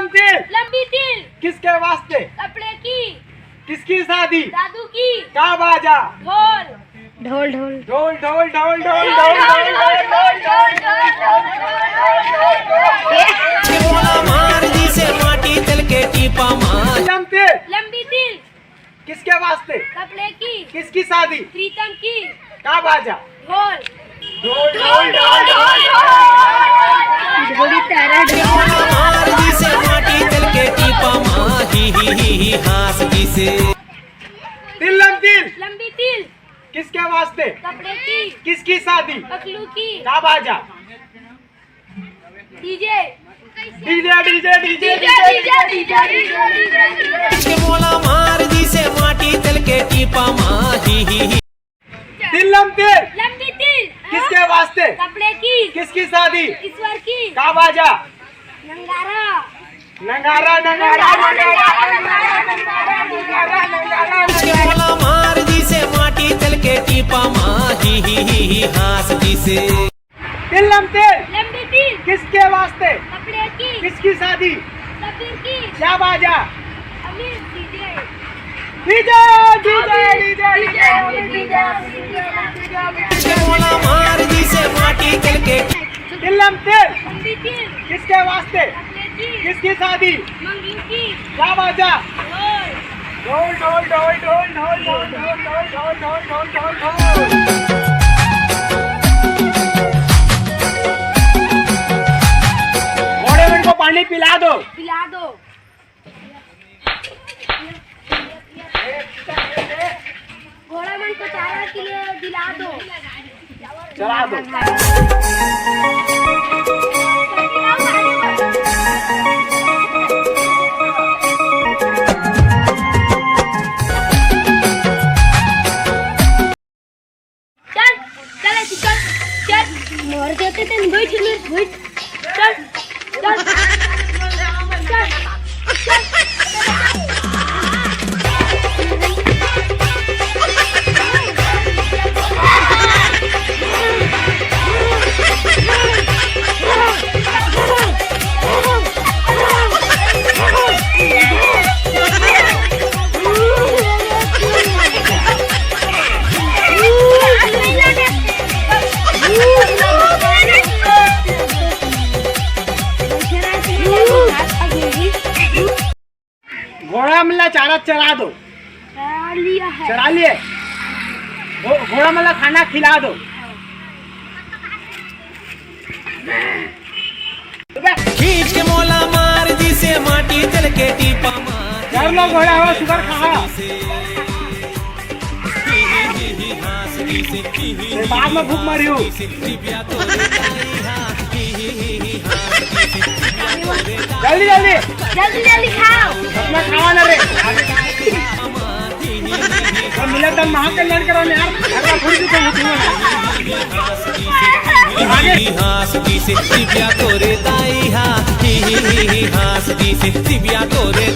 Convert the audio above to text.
तिल लंबी तिल किसके वास्ते? कपड़े की किसकी शादी? दादू की का बाजा? ढोल ढोल ढोल ढोल ढोल ढोल ढोल ढोल ढोल तिलम तिल लंबी तिल किसके वास्ते? कपड़े की किसकी शादी? प्रीतम की का बाजा? ढोल ढोल ढोल ढोल ढोल बड़ी तारा तिलम तिल लंबी तिल किसके वास्ते? कपड़े की किसकी शादी? पकलू की का बाजा? DJ DJ DJ DJ Tilam तिल लंबी तिल किसके वास्ते? कपड़े की किसकी शादी? ईश्वर की का बाजा? नंगारा नगारा नगारा तिलम तिल लंबी तिल किसके वास्ते? कपड़े की किसकी शादी? सफीर की क्या बाजा? अमीर DJ DJ DJ DJ Tilam तिल लंबी तिल किसके वास्ते? कपड़े की किसकी शादी? मंगलू की क्या बाजा? ढोल ढोल ढोल ढोल ढोल ढोल ढोल ढोल ढोल ढोल ढोल ढोल ढोल घोड़े मन को पानी पिला दो। पिला दो घोड़ा मन को चारा के लिए दिला दो चला दो। चल चल चल चल मोर देते थे बैठ चल चल चल घोड़ा मिला चारा चरा दो। चढ़ा लिया है चरा लिए। घोड़ा मिला खाना खिला दो। खींच के मोला मार दी से माटी चल के टीपा मार कर लो घोड़ा हो शुगर खा बाद में भूख मरी हूँ। जल्दी जल्दी जल्दी जल्दी खाओ अपना खावा ना रे तो मिला तब महाकल्याण करो यार अगर थोड़ी सी हास दी से दिव्या तोरे दाई हा हास दी से दिव्या तोरे